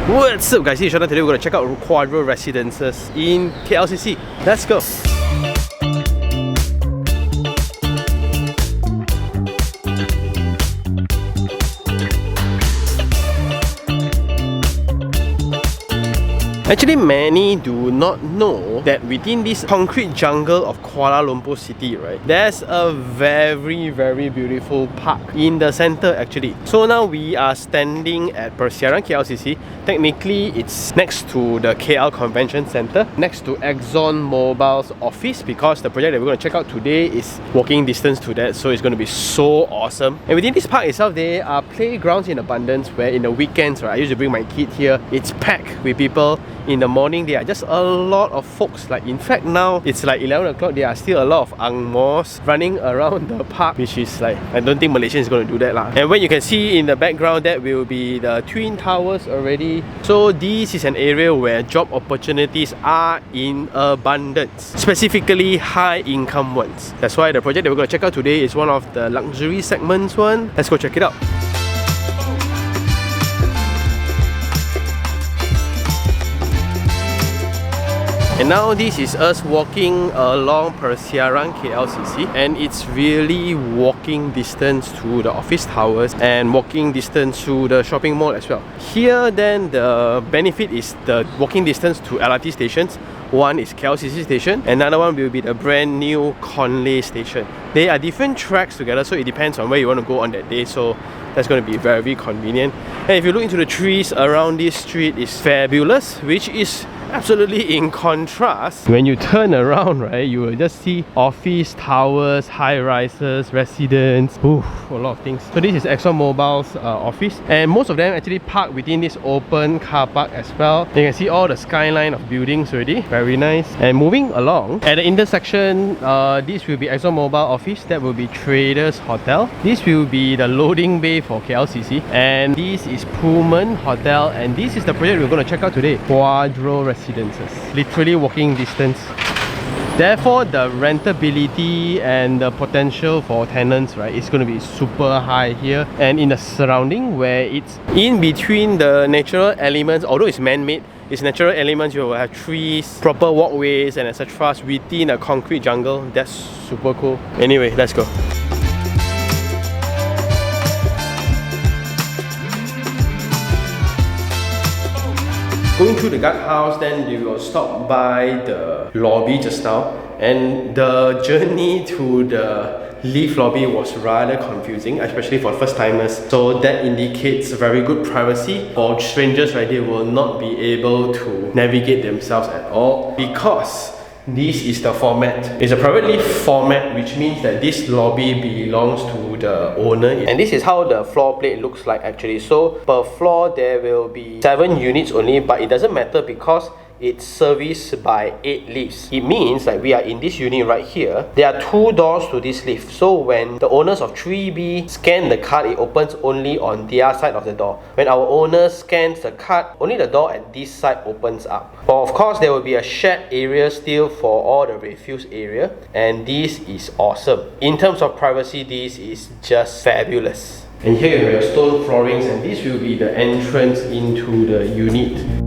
What's up guys, it's Sean. Today we're going to check out Quadro Residences in KLCC. Let's go! Actually, many do not know that within this concrete jungle of Kuala Lumpur city, right, there's a very beautiful park in the center actually. So now we are standing at Persiaran KLCC. Technically, it's next to the KL Convention Center, next to Exxon Mobil's office, because the project that we're going to check out today is walking distance to that, so it's going to be so awesome. And within this park itself, there are playgrounds in abundance where in the weekends, right, I used to bring my kid here. It's packed with people. In the morning, there are just a lot of folks. Like in fact, now it's like 11 o'clock. There are still a lot of Ang Mohs running around the park, which is like, I don't think Malaysia is going to do that lah. And when you can see in the background, that will be the Twin Towers already. So this is an area where job opportunities are in abundance, specifically high income ones. That's why the project that we're going to check out today is one of the luxury segments one. Let's go check it out. And now this is us walking along Persiaran KLCC, and it's really walking distance to the office towers and walking distance to the shopping mall as well. Here then the benefit is the walking distance to LRT stations. One is KLCC station, another one will be the brand new Conley station. They are different tracks together, so it depends on where you want to go on that day, so that's going to be very convenient. And if you look into the trees around this street, it's fabulous, which is absolutely in contrast. When you turn around, right, you will just see office towers, high rises, residents, ooh, a lot of things. So this is Exxon Mobil's office, and most of them actually park within this open car park as well. You can see all the skyline of buildings already, very nice. And moving along, at the intersection, this will be Exxon Mobil office, that will be Traders Hotel. This will be the loading bay for KLCC, and this is Pullman Hotel, and this is the project we're going to check out today, Quadro Residences. Literally walking distance. Therefore, the rentability and the potential for tenants, right, is going to be super high here. And in the surrounding, where it's in between the natural elements, although it's man-made, it's natural elements, you will have trees, proper walkways and etc. within a concrete jungle. That's super cool. Anyway, let's go. Going through the guardhouse, then you will stop by the lobby just now, and the journey to the lift lobby was rather confusing, especially for first timers. So that indicates very good privacy. For strangers, right, they will not be able to navigate themselves at all, because this is the format. It's a private lift format, which means that this lobby belongs to the owner. And this is how the floor plate looks like actually. So per floor there will be 7 units only, but it doesn't matter because it's serviced by 8 lifts. It means that we are in this unit right here. There are 2 doors to this lift. So when the owners of 3B scan the card, it opens only on their side of the door. When our owner scans the card, only the door at this side opens up. But of course, there will be a shared area still for all the refuse area. And this is awesome. In terms of privacy, this is just fabulous. And here you have your stone floorings, and this will be the entrance into the unit.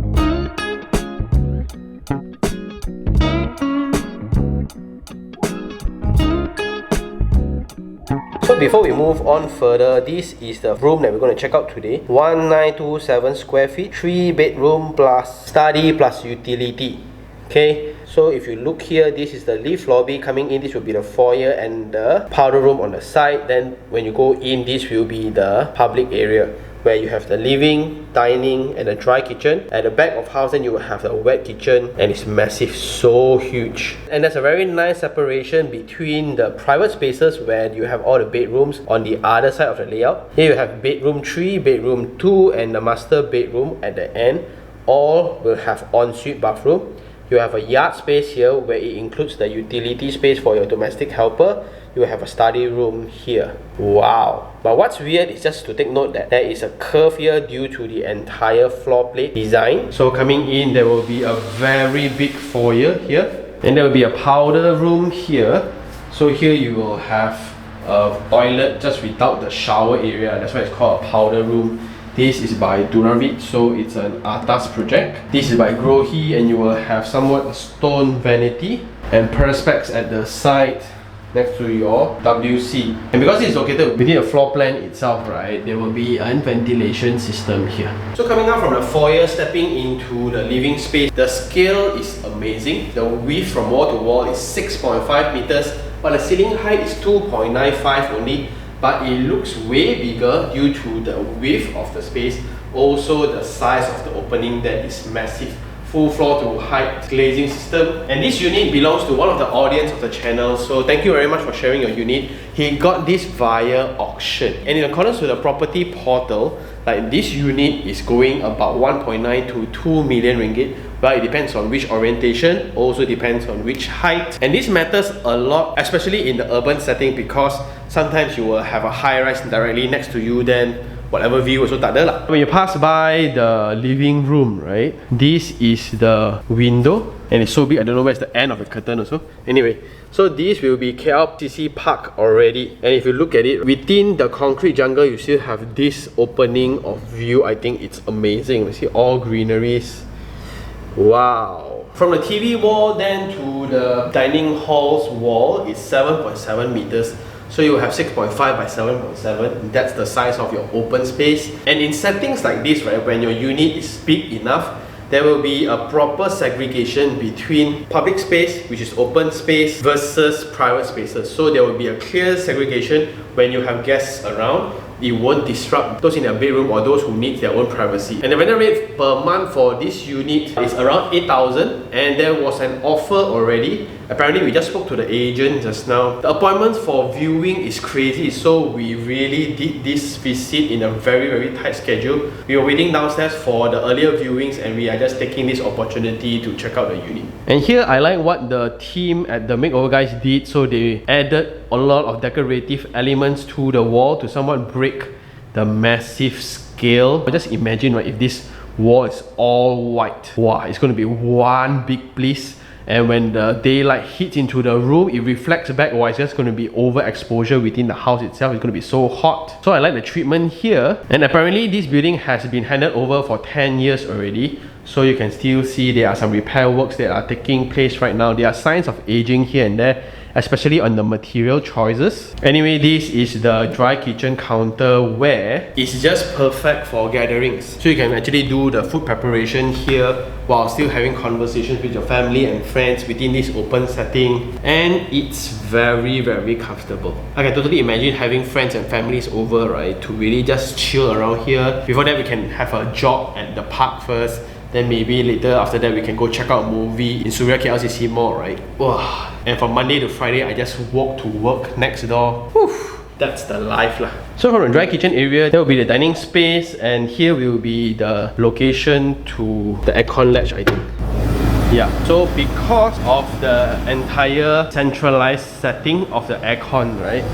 So before we move on further, this is the room that we're going to check out today. 1927 square feet, 3 bedroom plus study plus utility. Okay, so if you look here, this is the lift lobby. Coming in, this will be the foyer and the powder room on the side. Then when you go in, this will be the public area, where you have the living, dining and the dry kitchen. At the back of house, then you will have the wet kitchen, and it's massive, so huge. And there's a very nice separation between the private spaces where you have all the bedrooms on the other side of the layout. Here you have bedroom 3, bedroom 2 and the master bedroom at the end. All will have ensuite bathroom. You have a yard space here where it includes the utility space for your domestic helper. You have a study room here. Wow. But what's weird is just to take note that there is a curve here due to the entire floor plate design. So coming in, there will be a very big foyer here. And there will be a powder room here. So here you will have a toilet just without the shower area. That's why it's called a powder room. This is by Duravid, so it's an atas project. This is by Grohe, and you will have somewhat a stone vanity and perspex at the side next to your WC. And because it's located within the floor plan itself, right, there will be a ventilation system here. So coming out from the foyer, stepping into the living space, the scale is amazing. The width from wall to wall is 6.5 meters, but the ceiling height is 2.95 only. But it looks way bigger due to the width of the space, also the size of the opening that is massive. Full floor to height glazing system, and this unit belongs to one of the audience of the channel, so thank you very much for sharing your unit. He got this via auction, and in accordance to the property portal, like this unit is going about 1.9 to 2 million ringgit, but it depends on which orientation, also depends on which height, and this matters a lot, especially in the urban setting, because sometimes you will have a high rise directly next to you, then whatever view also tak ada lah. When you pass by the living room, right, this is the window, and it's so big I don't know where's the end of the curtain also. Anyway, so this will be KLCC Park already, and if you look at it, within the concrete jungle you still have this opening of view. I think it's amazing. You see all greeneries. Wow. From the TV wall then to the dining hall's wall is 7.7 meters. So you have 6.5 by 7.7. That's the size of your open space. And in settings like this, right, when your unit is big enough, there will be a proper segregation between public space, which is open space, versus private spaces. So there will be a clear segregation when you have guests around. It won't disrupt those in their bedroom or those who need their own privacy. And the rental rate per month for this unit is around 8,000, and there was an offer already. Apparently, we just spoke to the agent just now. The appointments for viewing is crazy, so we really did this visit in a very tight schedule. We were waiting downstairs for the earlier viewings, and we are just taking this opportunity to check out the unit. And here I like what the team at the Makeover Guys did. So they added a lot of decorative elements to the wall to somewhat break the massive scale. Just imagine, right, if this wall is all white. Wow, it's going to be one big place. And when the daylight hits into the room, it reflects back. Or it's just going to be overexposure within the house itself. It's going to be so hot. So I like the treatment here. And apparently this building has been handed over for 10 years already. So you can still see there are some repair works that are taking place right now. There are signs of aging here and there, especially on the material choices. Anyway, this is the dry kitchen counter where it's just perfect for gatherings. So you can actually do the food preparation here while still having conversations with your family and friends within this open setting. And it's very comfortable. I can totally imagine having friends and families over, right, to really just chill around here. Before that, we can have a jog at the park first. Then maybe later after that we can go check out a movie in Suria KLCC Mall, right? Wow. And from Monday to Friday, I just walk to work next door. Whew. That's the life lah. So from the dry kitchen area, there will be the dining space, and here will be the location to the aircon latch, I think. Yeah, so because of the entire centralized setting of the aircon, right,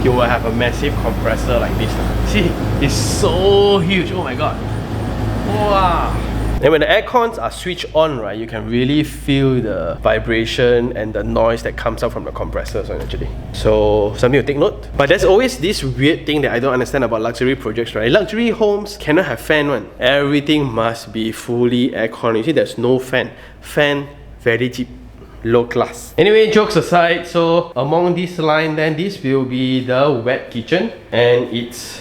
you will have a massive compressor like this. See, it's so huge. Oh my god. Wow. And when the air cons are switched on, right, you can really feel the vibration and the noise that comes out from the compressors actually. So something to take note. But there's always this weird thing that I don't understand about luxury projects, right? Luxury homes cannot have fan one. Everything must be fully aircon. You see, there's no fan. Fan, very cheap. Low class. Anyway, jokes aside, so among this line, then this will be the wet kitchen, and it's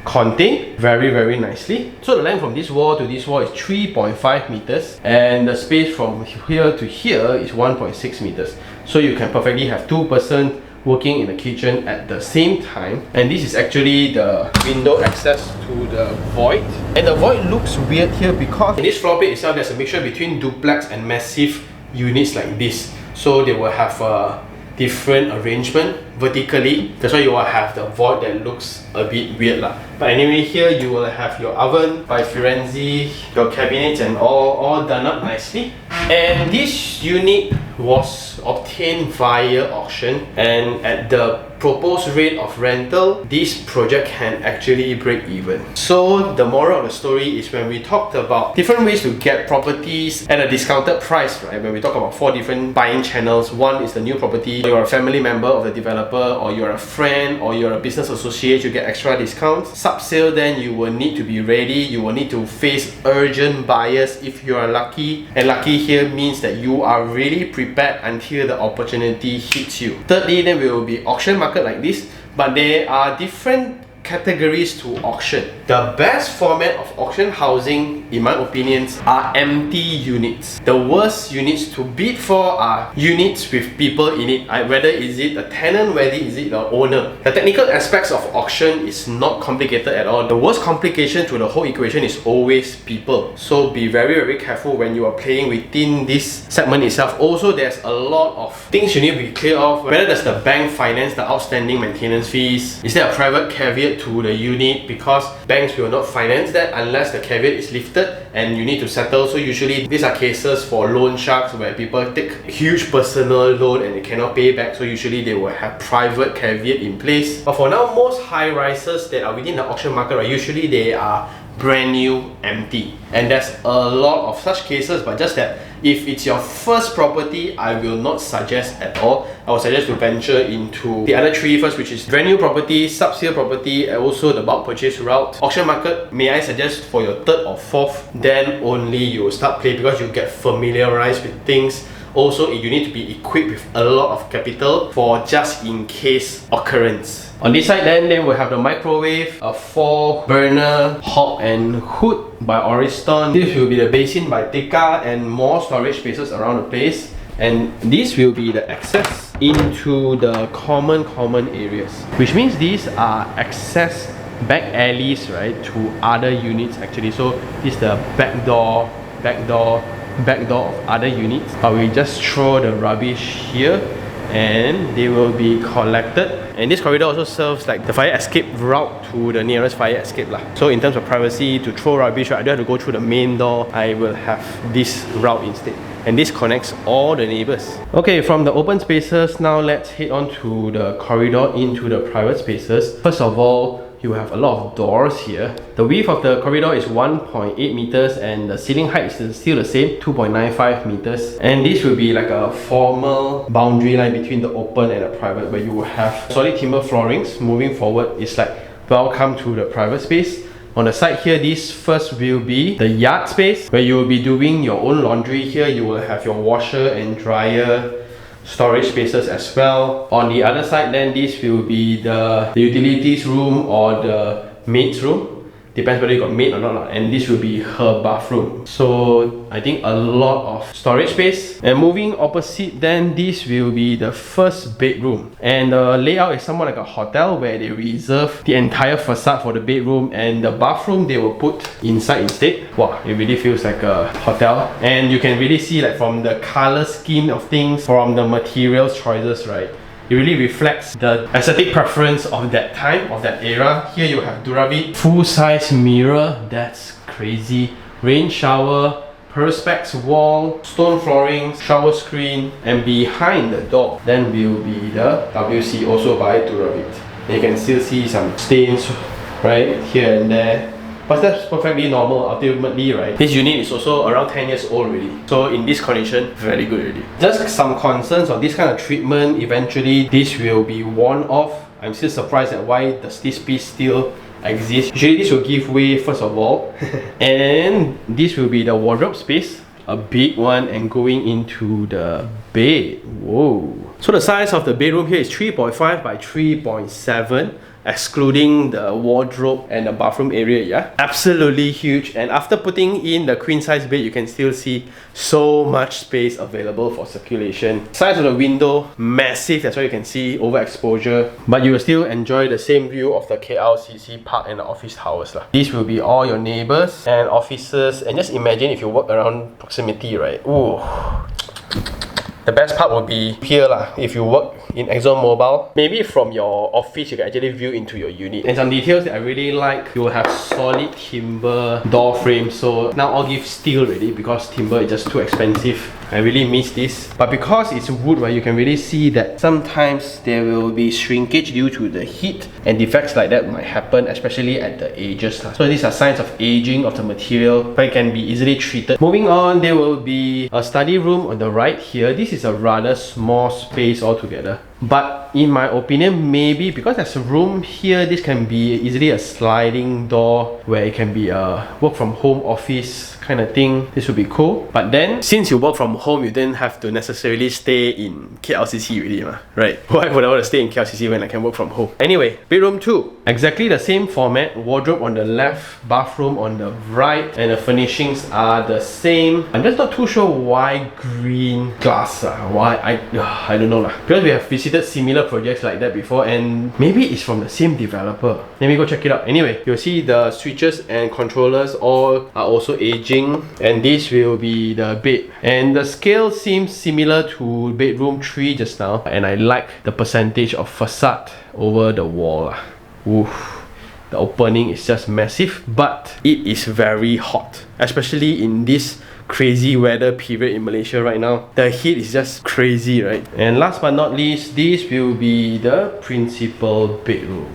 contained very nicely. So the length from this wall to this wall is 3.5 meters, and the space from here to here is 1.6 meters. So you can perfectly have two persons working in the kitchen at the same time. And this is actually the window access to the void. And the void looks weird here because in this floor plate itself, there's a mixture between duplex and massive units like this. So they will have a different arrangement vertically. That's why you will have the void that looks a bit weird lah. But anyway, here you will have your oven by Firenze, your cabinets and all done up nicely. And this unit was obtained via auction, and at the proposed rate of rental, this project can actually break even. So the moral of the story is when we talked about different ways to get properties at a discounted price, right? When we talk about 4 different buying channels, one is the new property, you're a family member of the developer, or you're a friend, or you're a business associate, you get extra discounts. Sub-sale, then you will need to be ready, you will need to face urgent buyers if you are lucky, and lucky here means that you are really prepared until the opportunity hits you. Thirdly, then we will be auction market like this, but there are different categories to auction. The best format of auction housing, in my opinions, are empty units. The worst units to bid for are units with people in it. Whether is it a tenant, whether is it the owner. The technical aspects of auction is not complicated at all. The worst complication to the whole equation is always people. So be very, very careful when you are playing within this segment itself. Also, there's a lot of things you need to be clear of. Whether does the bank finance the outstanding maintenance fees? Is there a private caveat to the unit? Because banks will not finance that unless the caveat is lifted and you need to settle. So usually these are cases for loan sharks where people take huge personal loan and they cannot pay back. So usually they will have private caveat in place. But for now, most high rises that are within the auction market, right, usually they are brand new, empty. And there's a lot of such cases, but just that if it's your first property, I will not suggest at all. I would suggest to venture into the other 3 first, which is brand new property, sub-sale property, and also the bulk purchase route. Auction market, may I suggest for your 3rd or 4th, then only you will start playing, because you get familiarized with things. Also, you need to be equipped with a lot of capital for just in case occurrence. On this side, then we'll have the microwave, a 4-burner hob and hood by Oriston. This will be the basin by Tekka, and more storage spaces around the place. And this will be the access into the common areas, which means these are access back alleys, right, to other units actually. So this is the back door of other units, but we just throw the rubbish here and they will be collected. And this corridor also serves like the fire escape route to the nearest fire escape lah. So in terms of privacy, to throw rubbish, I don't have to go through the main door. I will have this route instead. And this connects all the neighbors. Okay, from the open spaces, now let's head on to the corridor into the private spaces. First of all, you have a lot of doors here. The width of the corridor is 1.8 meters and the ceiling height is still the same, 2.95 meters. And this will be like a formal boundary line between the open and the private, where you will have solid timber floorings. Moving forward, it's like welcome to the private space. On the side here, this first will be the yard space, where you will be doing your own laundry. Here you will have your washer and dryer, storage spaces as well. On the other side, then this will be the utilities room or the maid's room. Depends whether you got maid or not. And this will be her bathroom. So I think a lot of storage space. And moving opposite, then this will be the first bedroom. And the layout is somewhat like a hotel, where they reserve the entire facade for the bedroom, and the bathroom they will put inside instead. Wow, it really feels like a hotel. And you can really see, like, from the color scheme of things, from the materials choices, right, it really reflects the aesthetic preference of that time, of that era. Here you have Duravit, full-size mirror, that's crazy. Rain shower, perspex wall, stone flooring, shower screen, and behind the door then will be the WC, also by Duravit. You can still see some stains right here and there. But that's perfectly normal ultimately, right? This unit is also around 10 years old already. So in this condition, very good already. Just some concerns of this kind of treatment. Eventually, this will be worn off. I'm still surprised at why does this piece still exist. Usually this will give way first of all. And this will be the wardrobe space. A big one, and going into the bed. Whoa. So the size of the bedroom here is 3.5 by 3.7. excluding the wardrobe and the bathroom area. Yeah, absolutely huge. And after putting in the queen size bed, you can still see so much space available for circulation. Size of the window, massive. That's why you can see overexposure, but you will still enjoy the same view of the Klcc park and the office towers lah. These will be all your neighbors and offices. And just imagine if you work around proximity, right? Ooh. The best part will be here lah. If you work in Exxon Mobil, maybe from your office you can actually view into your unit. And some details that I really like, you will have solid timber door frames. So now I'll give steel already because timber is just too expensive. I really miss this. But because it's wood, right, you can really see that sometimes there will be shrinkage due to the heat, and defects like that might happen, especially at the edges. So these are signs of aging of the material, but it can be easily treated. Moving on, there will be a study room on the right here. This is a rather small space altogether. But in my opinion, maybe because there's a room here, this can be easily a sliding door where it can be a work from home office kind of thing. This would be cool. But then, since you work from home, you didn't have to necessarily stay in KLCC really, right? Why would I want to stay in KLCC when I can work from home? Anyway, bedroom 2. Exactly the same format. Wardrobe on the left, bathroom on the right, and the furnishings are the same. I'm just not too sure why green glass. Why? I don't know. Because we have visited similar projects like that before, and maybe it's from the same developer. Let me go check it out. Anyway, you'll see the switches and controllers all are also aging, and this will be the bed. And the scale seems similar to bedroom 3 just now, and I like the percentage of facade over the wall. Oof. The opening is just massive, but it is very hot, especially in this crazy weather period in Malaysia right now. The heat is just crazy, right? And last but not least, this will be the principal bedroom.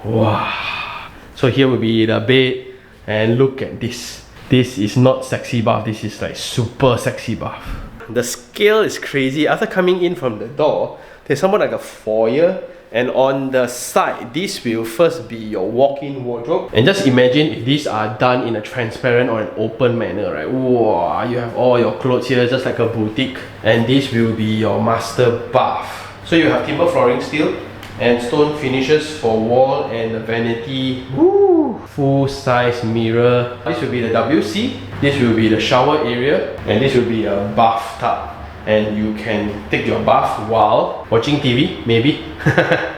Wow. So here will be the bed, and look at this. This is not sexy bath, this is like super sexy bath. The scale is crazy. After coming in from the door, there's somewhat like a foyer, and on the side, this will first be your walk-in wardrobe. And just imagine if these are done in a transparent or an open manner, right? Wow, you have all your clothes here, just like a boutique. And this will be your master bath. So you have timber flooring still, and stone finishes for wall and the vanity. Woo! Full-size mirror. This will be the WC. This will be the shower area, and this will be a bathtub. And you can take your bath while watching TV, maybe.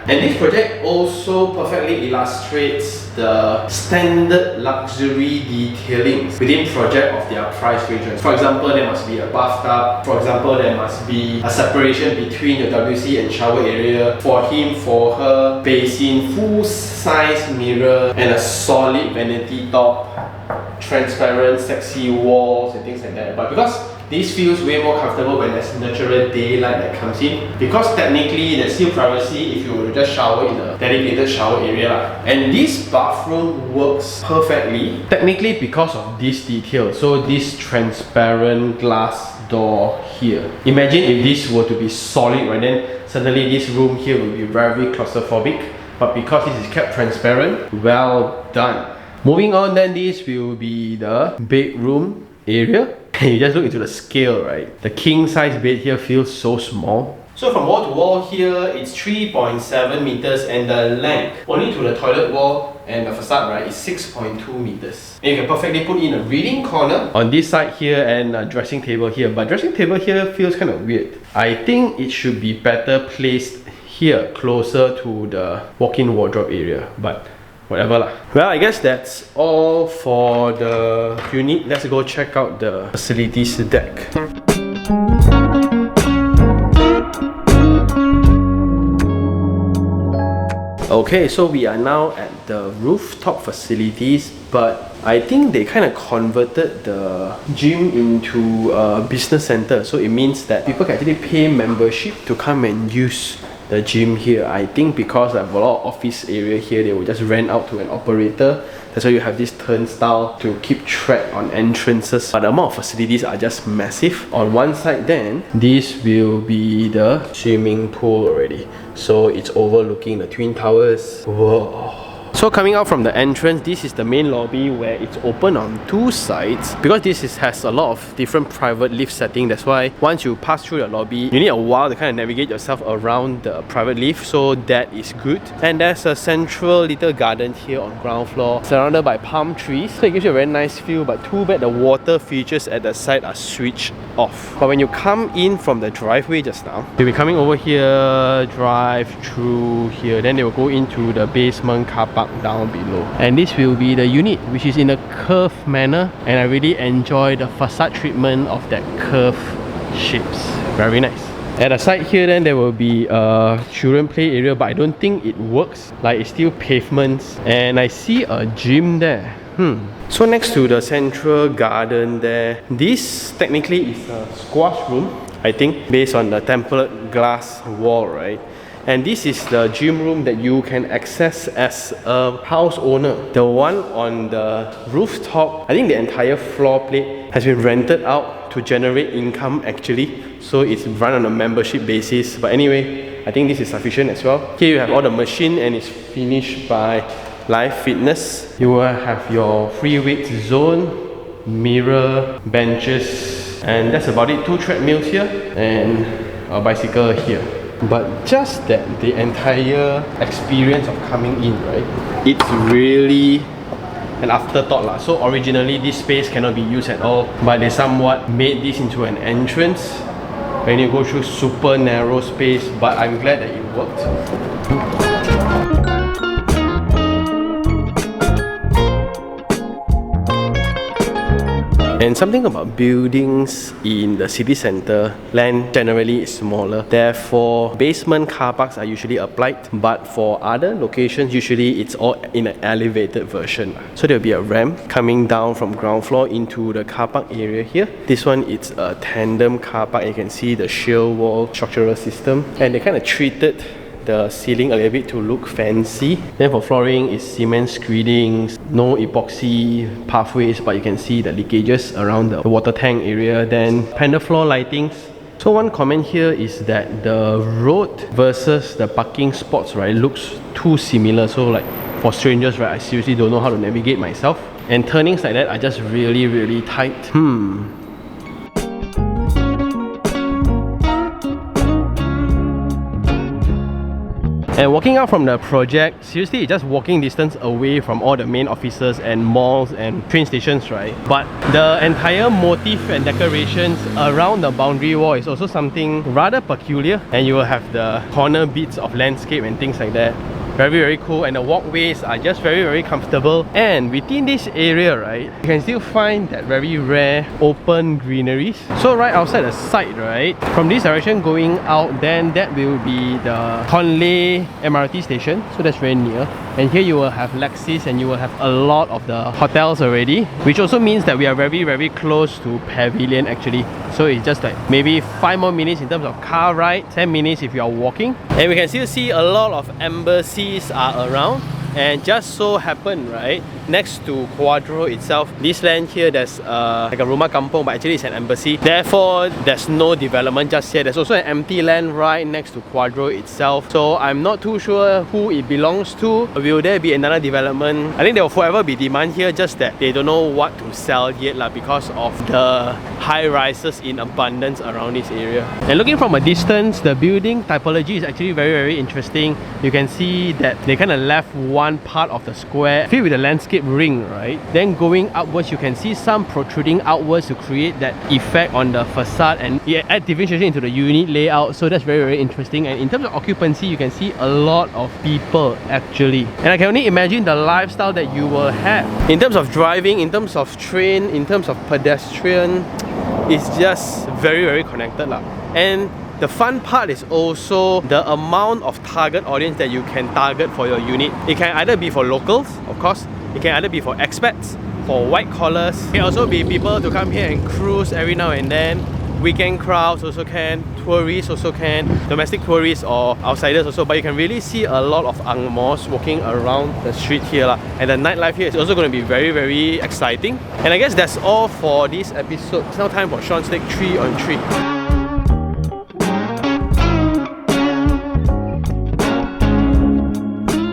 And this project also perfectly illustrates the standard luxury detailing within project of their price ranges. For example, there must be a bathtub. For example, there must be a separation between your WC and shower area. For him, for her, basin, full-size mirror, and a solid vanity top, transparent, sexy walls, and things like that. But because this feels way more comfortable when there's natural daylight that comes in, because technically there's still privacy if you were to just shower in a dedicated shower area. And this bathroom works perfectly, technically because of this detail. So this transparent glass door here. Imagine if this were to be solid, right? Then suddenly this room here will be very claustrophobic. But because this is kept transparent, well done. Moving on, then this will be the bedroom area. You just look into the scale, right? The king size bed here feels so small. So from wall to wall here, it's 3.7 meters, and the length only to the toilet wall and the facade, right, is 6.2 meters. And you can perfectly put in a reading corner on this side here and a dressing table here. But dressing table here feels kind of weird. I think it should be better placed here, closer to the walk-in wardrobe area. But whatever lah. Well, I guess that's all for the unit. Let's go check out the facilities deck. Okay, so we are now at the rooftop facilities, but I think they kind of converted the gym into a business center. So it means that people can actually pay membership to come and use the gym here. I think because I have a lot of office area here, they will just rent out to an operator. That's why you have this turnstile to keep track on entrances. But the amount of facilities are just massive. On one side then, this will be the swimming pool already. So it's overlooking the Twin Towers. Whoa. So coming out from the entrance, this is the main lobby where it's open on two sides. Because this has a lot of different private lift settings, that's why once you pass through the lobby, you need a while to kind of navigate yourself around the private lift, so that is good. And there's a central little garden here on ground floor, surrounded by palm trees, so it gives you a very nice feel. But too bad the water features at the side are switched off. But when you come in from the driveway just now, you'll be coming over here, drive through here, then they will go into the basement car park down below. And this will be the unit, which is in a curved manner, and I really enjoy the facade treatment of that curved shapes. Very nice. At the side here then there will be a children play area, but I don't think it works. Like, it's still pavements, and I see a gym there. So next to the central garden there, this technically is a squash room, I think, based on the tempered glass wall, right? And this is the gym room that you can access as a house owner. The one on the rooftop, I think the entire floor plate has been rented out to generate income actually. So it's run on a membership basis. But anyway, I think this is sufficient as well. Here you have all the machine and it's finished by Live Fitness. You will have your free weights zone, mirror, benches, and that's about it. 2 treadmills here and a bicycle here. But just that the entire experience of coming in, right? It's really an afterthought lah. So originally this space cannot be used at all, but they somewhat made this into an entrance when you go through super narrow space, but I'm glad that it worked. And something about buildings in the city centre, land generally is smaller. Therefore, basement car parks are usually applied. But for other locations, usually it's all in an elevated version. So there'll be a ramp coming down from ground floor into the car park area here. This one, it's a tandem car park. You can see the shear wall structural system. And they kind of treated the ceiling a little bit to look fancy. Then for flooring, it's cement screenings, no epoxy pathways, but you can see the leakages around the water tank area. Then panel floor lightings. So one comment here is that the road versus the parking spots, right, looks too similar. So like for strangers, right, I seriously don't know how to navigate myself. And turnings like that are just really tight. And walking out from the project, seriously, it's just walking distance away from all the main offices and malls and train stations, right? But the entire motif and decorations around the boundary wall is also something rather peculiar. And you will have the corner bits of landscape and things like that. Very cool, and the walkways are just very comfortable. And within this area, right, you can still find that very rare open greeneries. So right outside the site, right, from this direction going out, then that will be the Klcc MRT station. So that's very near. And here you will have Lexis and you will have a lot of the hotels already, which also means that we are very close to Pavilion actually. So it's just like maybe 5 more minutes in terms of car ride, 10 minutes if you are walking. And we can still see a lot of embassies are around. And just so happen, right, next to Quadro itself, this land here, there's like a rumah kampung, but actually it's an embassy. Therefore, there's no development just yet. There's also an empty land right next to Quadro itself. So I'm not too sure who it belongs to. Will there be another development? I think there will forever be demand here, just that they don't know what to sell yet lah, because of the high rises in abundance around this area. And looking from a distance, the building typology is actually very interesting. You can see that they kind of left one part of the square filled with a landscape ring, right? Then going upwards, you can see some protruding outwards to create that effect on the facade and add differentiation into the unit layout. So that's very interesting. And in terms of occupancy, you can see a lot of people actually. And I can only imagine the lifestyle that you will have. In terms of driving, in terms of train, in terms of pedestrian, it's just very connected lah. And the fun part is also the amount of target audience that you can target for your unit. It can either be for locals, of course. It can either be for expats, for white collars. It can also be people to come here and cruise every now and then. Weekend crowds also can, tourists also can, domestic tourists or outsiders also. But you can really see a lot of Ang Mohs walking around the street here lah. And the nightlife here is also going to be very exciting. And I guess that's all for this episode. It's now time for Sean's Take 3 on 3.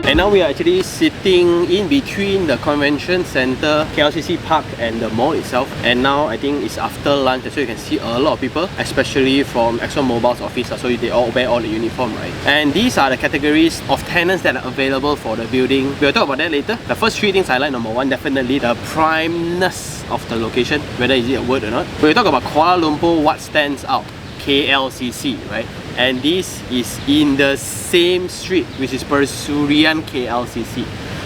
And now we are actually sitting in between the convention center, Klcc Park, and the mall itself. And now I think it's after lunch, so you can see a lot of people, especially from Exxon Mobil's office, so they all wear all the uniform, right? And these are the categories of tenants that are available for the building. We'll talk about that later. The first 3 things I like: number 1, definitely the primeness of the location, whether is it a word or not. We'll talk about Kuala Lumpur, what stands out. Klcc, right? And this is in the same street, which is Persurian Klcc.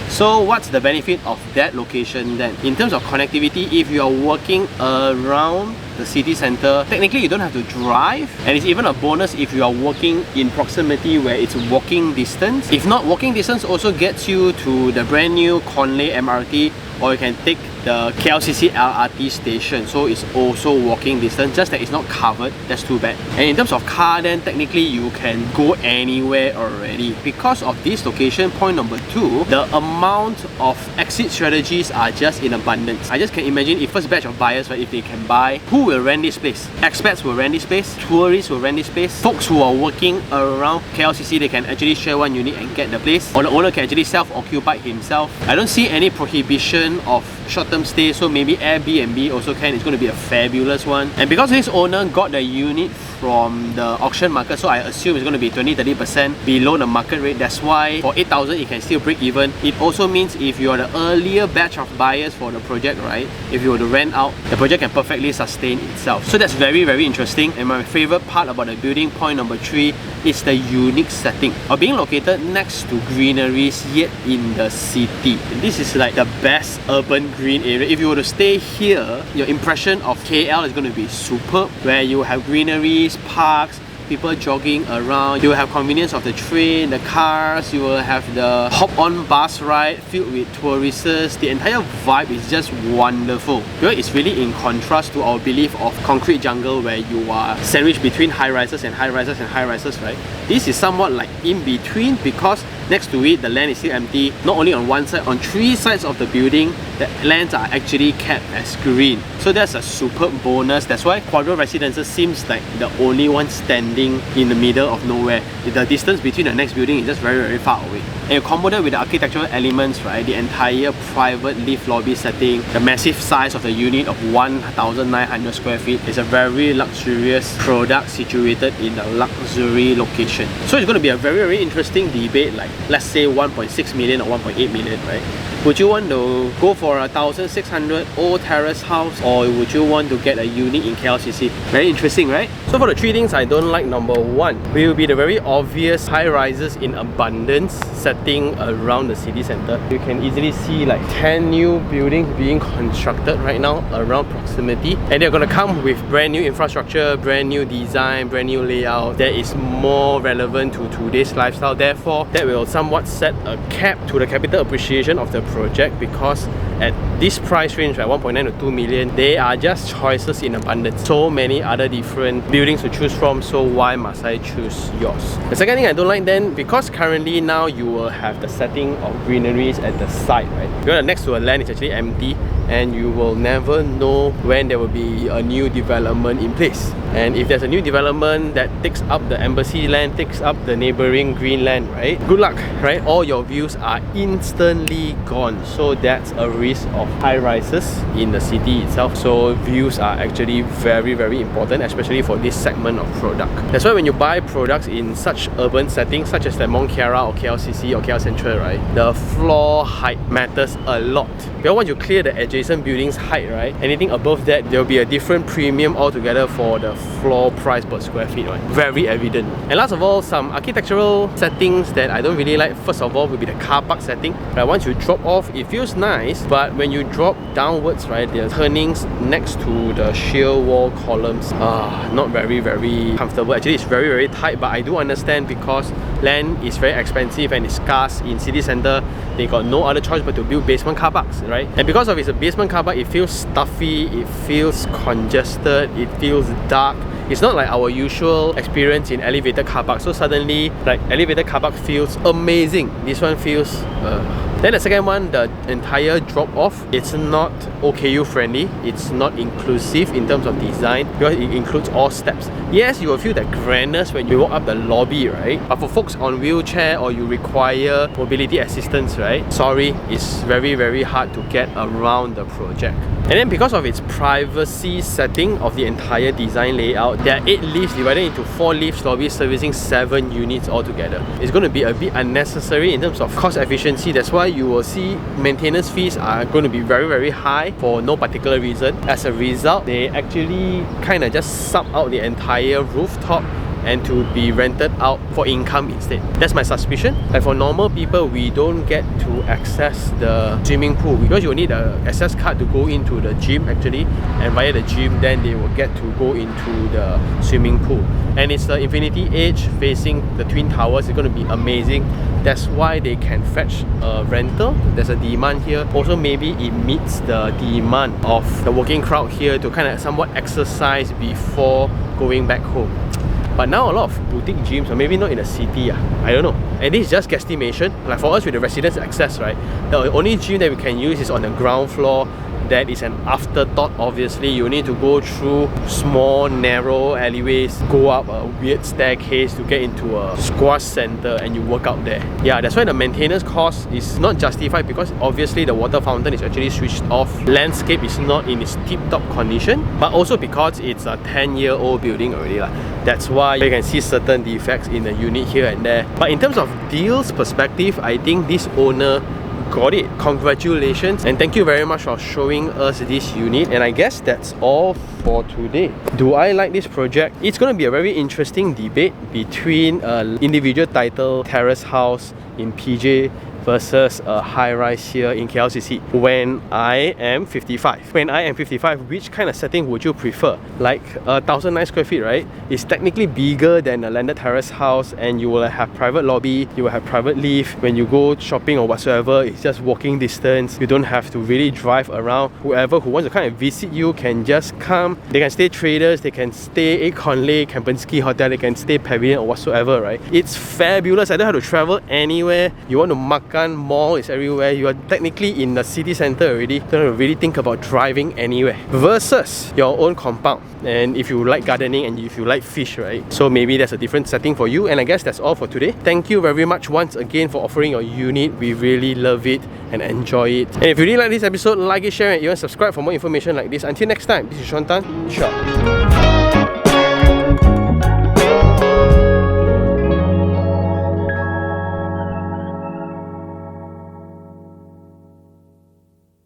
So what's the benefit of that location then? In terms of connectivity, if you are working around the city center. Technically, you don't have to drive, and it's even a bonus if you are working in proximity where it's walking distance. If not, walking distance also gets you to the brand new Conley MRT, or you can take the Klcc LRT station, so it's also walking distance, just that it's not covered. That's too bad. And in terms of car, then technically you can go anywhere already. Because of this location, point number 2, the amount of exit strategies are just in abundance. I just can imagine if first batch of buyers, right, if they can buy, who will rent this place? Expats will rent this place, tourists will rent this place, folks who are working around Klcc, they can actually share one unit and get the place, or the owner can actually self-occupy himself. I don't see any prohibition of short-term stay, so maybe Airbnb also can. It's going to be a fabulous one. And because this owner got the unit from the auction market, so I assume it's going to be 20-30% below the market rate. That's why for 8,000 it can still break even. It also means if you are the earlier batch of buyers for the project, right, if you were to rent out, the project can perfectly sustain itself. So that's very, very interesting. And my favorite part about the building, point number 3, is the unique setting of being located next to greeneries yet in the city. This is like the best urban green area. If you were to stay here, your impression of KL is going to be superb, where you have greeneries, parks, people jogging around. You will have convenience of the train, the cars, you will have the hop-on bus ride filled with tourists. The entire vibe is just wonderful. Because it's really in contrast to our belief of concrete jungle, where you are sandwiched between high-rises and high-rises and high-rises, right? This is somewhat like in between, because next to it, the land is still empty. Not only on one side, on 3 sides of the building, the lands are actually kept as green. So that's a superb bonus. That's why Quadro Residences seems like the only one standing in the middle of nowhere. The distance between the next building is just very, very far away. And you combo that with the architectural elements, right? The entire private lift lobby setting, the massive size of the unit of 1,900 square feet is a very luxurious product situated in a luxury location. So it's going to be a very, very interesting debate, like let's say 1.6 million or 1.8 million, right? Would you want to go for a 1,600 old terrace house, or would you want to get a unit in Klcc? Very interesting, right? So for the 3 things I don't like, number 1 will be the very obvious high-rises in abundance setting around the city center. You can easily see like 10 new buildings being constructed right now around proximity, and they're going to come with brand new infrastructure, brand new design, brand new layout that is more relevant to today's lifestyle. Therefore, that will somewhat set a cap to the capital appreciation of the project, because at this price range, right, 1.9 to 2 million, they are just choices in abundance. So many other different buildings to choose from, so why must I choose yours? The second thing I don't like then, because currently now you will have the setting of greeneries at the side, right? Because next to a land is actually empty, and you will never know when there will be a new development in place. And if there's a new development that takes up the embassy land, takes up the neighboring green land, right? Good luck, right? All your views are instantly gone. So that's a risk of high rises in the city itself. So views are actually very, very important, especially for this segment of product. That's why when you buy products in such urban settings, such as the Mont Kiara or KLCC or KL Central, right? The floor height matters a lot. Because once you clear the adjacent buildings height, right? Anything above that, there will be a different premium altogether for the floor price per square feet, right? Very evident. And last of all, some architectural settings that I don't really like. First of all will be the car park setting. Right? Once you drop off, it feels nice, but when you drop downwards, right, the turnings next to the sheer wall columns are not very, very comfortable. Actually, it's very, very tight, but I do understand because land is very expensive and it's scarce in city center. They got no other choice but to build basement car parks, right? And because of it's a basement car park, it feels stuffy, it feels congested, it feels dark. It's not like our usual experience in elevated car park. So suddenly, like, elevated car park feels amazing. This one feels Then the second one, the entire drop off, it's not OKU friendly, it's not inclusive in terms of design, because it includes all steps. Yes, you will feel that grandness when you walk up the lobby, right? But for folks on wheelchair or you require mobility assistance, right? Sorry, it's very, very hard to get around the project. And then because of its privacy setting of the entire design layout, there are 8 lifts divided into 4 lifts lobbies servicing 7 units altogether. It's going to be a bit unnecessary in terms of cost efficiency. That's why you will see maintenance fees are going to be very, very high for no particular reason. As a result, they actually kind of just sub out the entire rooftop and to be rented out for income instead. That's my suspicion. Like for normal people, we don't get to access the swimming pool because you need an access card to go into the gym actually, and via the gym then they will get to go into the swimming pool. And it's the Infinity Edge facing the Twin Towers. It's going to be amazing. That's why they can fetch a rental. There's a demand here. Also maybe it meets the demand of the working crowd here to kind of somewhat exercise before going back home. But now a lot of boutique gyms, or maybe not in the city, I don't know. And this is just guesstimation. Like for us with the residence access, right, the only gym that we can use is on the ground floor. That is an afterthought, obviously. You need to go through small, narrow alleyways, go up a weird staircase to get into a squash center, and you work out there. Yeah, that's why the maintenance cost is not justified, because obviously the water fountain is actually switched off. Landscape is not in its tip-top condition, but also because it's a 10-year-old building already. That's why you can see certain defects in the unit here and there. But in terms of deals perspective, I think this owner got it. Congratulations, and thank you very much for showing us this unit. And I guess that's all for today. Do I like this project? It's going to be a very interesting debate between an individual title terrace house in PJ versus a high-rise here in Klcc when I am 55. When I am 55, which kind of setting would you prefer? Like 1,009 square feet, right? It's technically bigger than a landed terrace house, and you will have private lobby, you will have private lift. When you go shopping or whatsoever, it's just walking distance. You don't have to really drive around. Whoever who wants to kind of visit you can just come. They can stay Traders, they can stay Conley, Kempinski Hotel, they can stay Pavilion or whatsoever, right? It's fabulous. I don't have to travel anywhere. You want to makan, mall is everywhere. You are technically in the city center already. Don't have to really think about driving anywhere. Versus your own compound. And if you like gardening and if you like fish, right? So maybe that's a different setting for you. And I guess that's all for today. Thank you very much once again for offering your unit. We really love it and enjoy it. And if you really like this episode, like it, share it, and even subscribe for more information like this. Until next time, this is Sean Tan. Ciao.